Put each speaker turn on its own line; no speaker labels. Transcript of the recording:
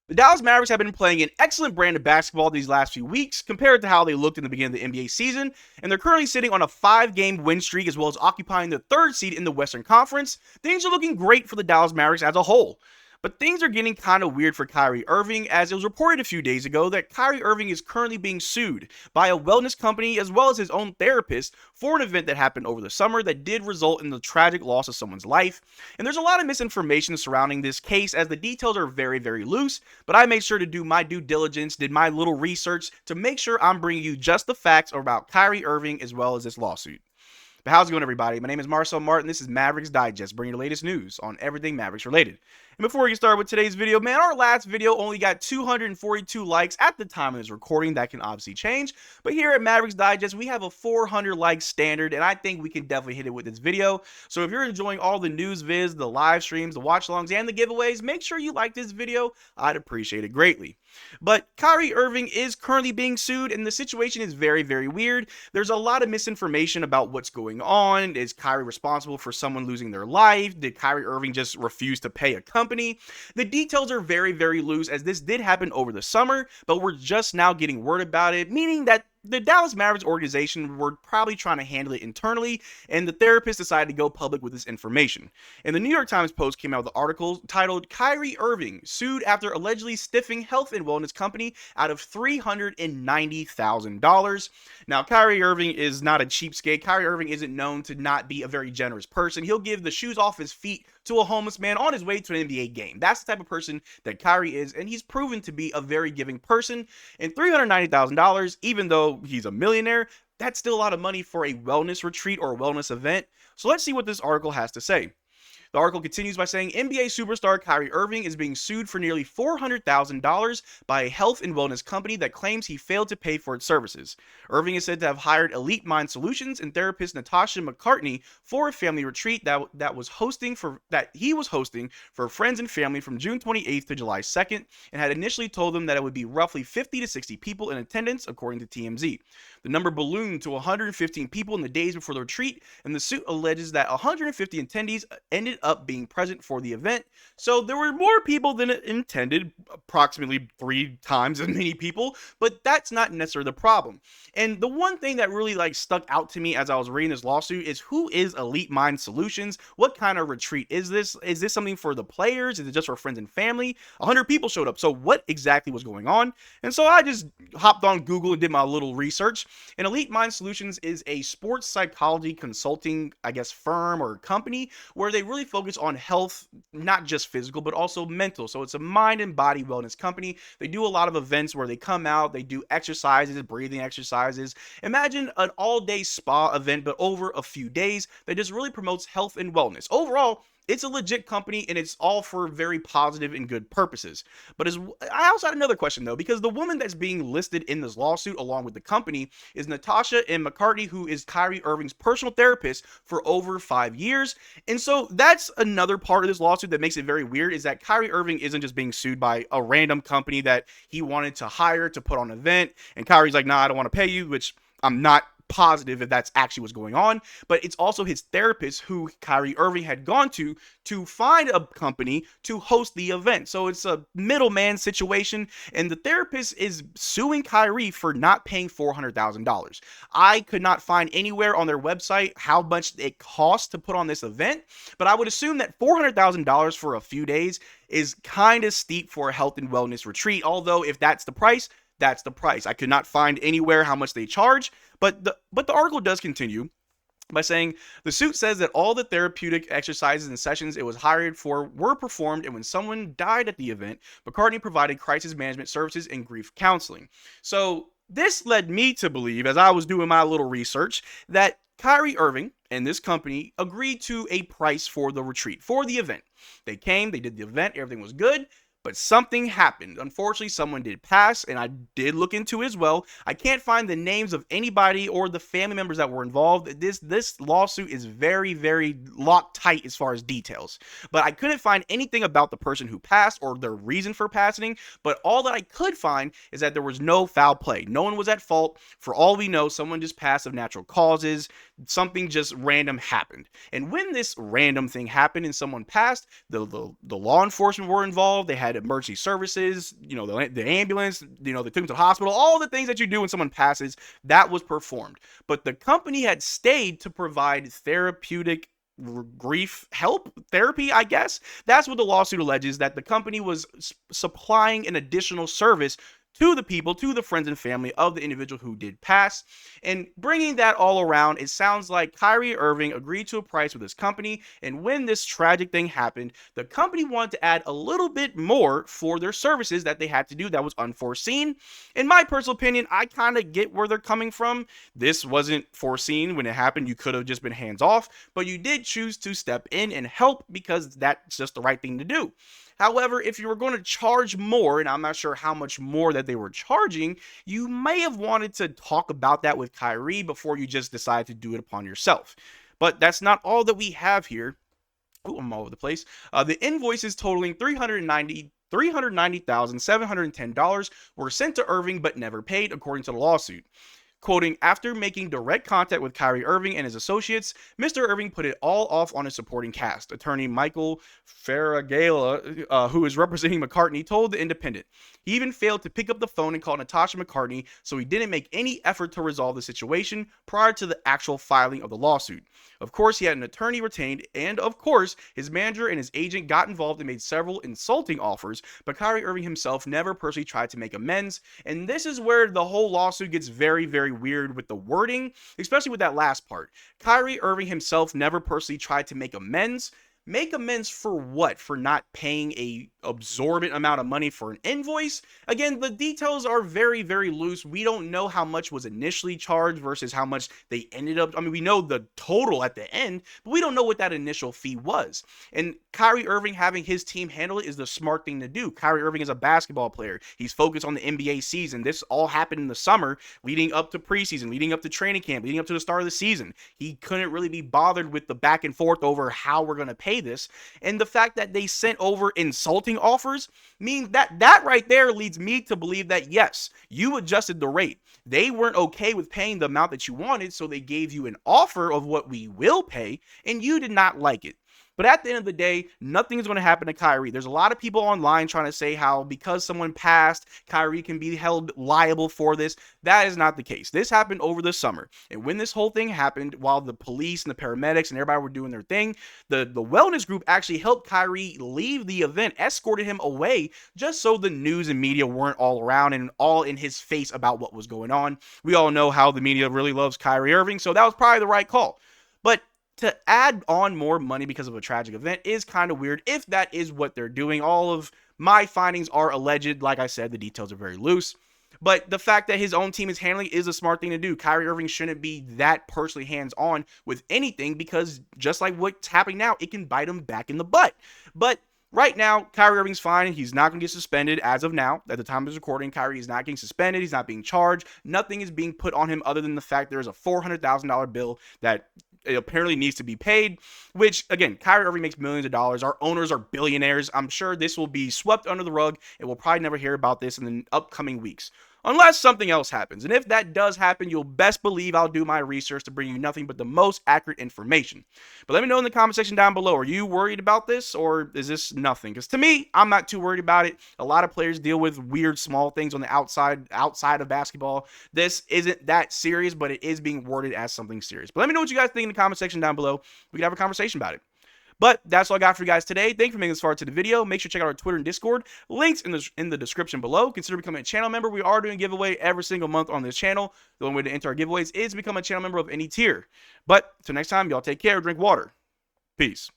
The Dallas Mavericks have been playing an excellent brand of basketball these last few weeks compared to how they looked in the beginning of the NBA season, and they're currently sitting on a 5-game win streak as well as occupying the 3rd seed in the Western Conference. Things are looking great for the Dallas Mavericks as a whole. But things are getting kind of weird for Kyrie Irving, as it was reported a few days ago that Kyrie Irving is currently being sued by a wellness company as well as his own therapist for an event that happened over the summer that did result in the tragic loss of someone's life. And there's a lot of misinformation surrounding this case as the details are very, very loose, but I made sure to do my due diligence, did my little research to make sure I'm bringing you just the facts about Kyrie Irving as well as this lawsuit. But how's it going, everybody? My name is Marcel Martin. This is Mavs Digest, bringing the latest news on everything Mavericks related. And before we get started with today's video, man, our last video only got 242 likes at the time of this recording. That can obviously change. But here at Mavericks Digest, we have a 400 like standard, and I think we can definitely hit it with this video. So if you're enjoying all the news vids, the live streams, the watch alongs, and the giveaways, make sure you like this video. I'd appreciate it greatly. But Kyrie Irving is currently being sued, and the situation is very, very weird. There's a lot of misinformation about what's going on. Is Kyrie responsible for someone losing their life? Did Kyrie Irving just refuse to pay a company? The details are very, very loose, as this did happen over the summer, but we're just now getting word about it, meaning that the Dallas Mavericks organization were probably trying to handle it internally, and the therapist decided to go public with this information. And the New York Times Post came out with an article titled "Kyrie Irving Sued After Allegedly Stiffing Health and Wellness Company Out of $390,000. Now, Kyrie Irving is not a cheapskate. Kyrie Irving isn't known to not be a very generous person. He'll give the shoes off his feet to a homeless man on his way to an NBA game. That's the type of person that Kyrie is, and he's proven to be a very giving person. And $390,000, even though he's a millionaire, that's still a lot of money for a wellness retreat or a wellness event. So let's see what this article has to say. The article continues by saying NBA superstar Kyrie Irving is being sued for nearly $400,000 by a health and wellness company that claims he failed to pay for its services. Irving is said to have hired Elite Mind Solutions and therapist Natasha McCartney for a family retreat that he was hosting for friends and family from June 28th to July 2nd, and had initially told them that it would be roughly 50 to 60 people in attendance, according to TMZ. The number ballooned to 115 people in the days before the retreat, and the suit alleges that 150 attendees ended up being present for the event. So there were more people than intended, approximately 3 times as many people, but that's not necessarily the problem. And the one thing that really stuck out to me as I was reading this lawsuit is, who is Elite Mind Solutions? What kind of retreat is this? Is this something for the players? Is it just for friends and family? 100 people showed up. So what exactly was going on? And so I just hopped on Google and did my little research. And Elite Mind Solutions is a sports psychology consulting, firm or company where they really focus on health, not just physical, but also mental. So it's a mind and body wellness company. They do a lot of events where they come out, they do exercises, breathing exercises. Imagine an all-day spa event, but over a few days that just really promotes health and wellness. Overall, it's a legit company, and it's all for very positive and good purposes. But I also had another question, though, because the woman that's being listed in this lawsuit along with the company is Natasha McCartney, who is Kyrie Irving's personal therapist for over 5 years. And so that's another part of this lawsuit that makes it very weird, is that Kyrie Irving isn't just being sued by a random company that he wanted to hire to put on an event. And Kyrie's like, nah, I don't want to pay you, which I'm not positive if that's actually what's going on. But it's also his therapist who Kyrie Irving had gone to find a company to host the event. So it's a middleman situation, and the therapist is suing Kyrie for not paying $400,000. I could not find anywhere on their website how much it costs to put on this event, but I would assume that $400,000 for a few days is kind of steep for a health and wellness retreat. Although if that's the price, that's the price. I could not find anywhere how much they charge, but the article does continue by saying the suit says that all the therapeutic exercises and sessions it was hired for were performed, and when someone died at the event, McCartney provided crisis management services and grief counseling. So this led me to believe, as I was doing my little research, that Kyrie Irving and this company agreed to a price for the retreat, for the event. They came, they did the event, everything was good. But something happened. Unfortunately, someone did pass, and I did look into it as well. I can't find the names of anybody or the family members that were involved. This lawsuit is very, very locked tight as far as details. But I couldn't find anything about the person who passed or their reason for passing. But all that I could find is that there was no foul play. No one was at fault. For all we know, someone just passed of natural causes. Something just random happened. And when this random thing happened and someone passed, the law enforcement were involved. They had emergency services, the ambulance, they took him to the hospital, all the things that you do when someone passes, that was performed. But the company had stayed to provide therapeutic grief help therapy, I guess. That's what the lawsuit alleges, that the company was supplying an additional service to the people, to the friends and family of the individual who did pass. And bringing that all around, it sounds like Kyrie Irving agreed to a price with his company, and when this tragic thing happened, the company wanted to add a little bit more for their services that they had to do that was unforeseen. In my personal opinion, I kind of get where they're coming from. This wasn't foreseen when it happened. You could have just been hands off, but you did choose to step in and help because that's just the right thing to do. However, if you were going to charge more, and I'm not sure how much more that they were charging, you may have wanted to talk about that with Kyrie before you just decide to do it upon yourself. But that's not all that we have here. Ooh, I'm all over the place. The invoices totaling $390,710 were sent to Irving but never paid, according to the lawsuit. Quoting, after making direct contact with Kyrie Irving and his associates, Mr. Irving put it all off on his supporting cast. Attorney Michael Faragala, who is representing McCartney, told The Independent. He even failed to pick up the phone and call Natasha McCartney, so he didn't make any effort to resolve the situation prior to the actual filing of the lawsuit. Of course, he had an attorney retained, and of course, his manager and his agent got involved and made several insulting offers, but Kyrie Irving himself never personally tried to make amends, and this is where the whole lawsuit gets very, very weird with the wording, especially with that last part. Kyrie Irving himself never personally tried to make amends. Make amends for what? For not paying a absorbent amount of money for an invoice? Again, the details are very, very loose. We don't know how much was initially charged versus how much they ended up. I mean, we know the total at the end, but we don't know what that initial fee was. And Kyrie Irving having his team handle it is the smart thing to do. Kyrie Irving is a basketball player. He's focused on the NBA season. This all happened in the summer, leading up to preseason, leading up to training camp, leading up to the start of the season. He couldn't really be bothered with the back and forth over how we're going to pay this. And the fact that they sent over insulting offers means that right there leads me to believe that yes, you adjusted the rate. They weren't okay with paying the amount that you wanted, so they gave you an offer of what we will pay, and you did not like it. But at the end of the day, nothing is going to happen to Kyrie. There's a lot of people online trying to say how because someone passed, Kyrie can be held liable for this. That is not the case. This happened over the summer. And when this whole thing happened, while the police and the paramedics and everybody were doing their thing, the wellness group actually helped Kyrie leave the event, escorted him away, just so the news and media weren't all around and all in his face about what was going on. We all know how the media really loves Kyrie Irving, so that was probably the right call. But to add on more money because of a tragic event is kind of weird if that is what they're doing. All of my findings are alleged. Like I said, the details are very loose. But the fact that his own team is handling is a smart thing to do. Kyrie Irving shouldn't be that personally hands-on with anything because just like what's happening now, it can bite him back in the butt. But right now, Kyrie Irving's fine. He's not going to get suspended as of now. At the time of this recording, Kyrie is not getting suspended. He's not being charged. Nothing is being put on him other than the fact there is a $400,000 bill that it apparently needs to be paid, which, again, Kyrie Irving makes millions of dollars. Our owners are billionaires. I'm sure this will be swept under the rug, and we'll probably never hear about this in the upcoming weeks. Unless something else happens. And if that does happen, you'll best believe I'll do my research to bring you nothing but the most accurate information. But let me know in the comment section down below. Are you worried about this, or is this nothing? Because to me, I'm not too worried about it. A lot of players deal with weird small things on the outside of basketball. This isn't that serious, but it is being worded as something serious. But let me know what you guys think in the comment section down below. We can have a conversation about it. But that's all I got for you guys today. Thank you for making this far to the video. Make sure to check out our Twitter and Discord. Links in the description below. Consider becoming a channel member. We are doing a giveaway every single month on this channel. The only way to enter our giveaways is to become a channel member of any tier. But until next time, y'all take care. Drink water. Peace.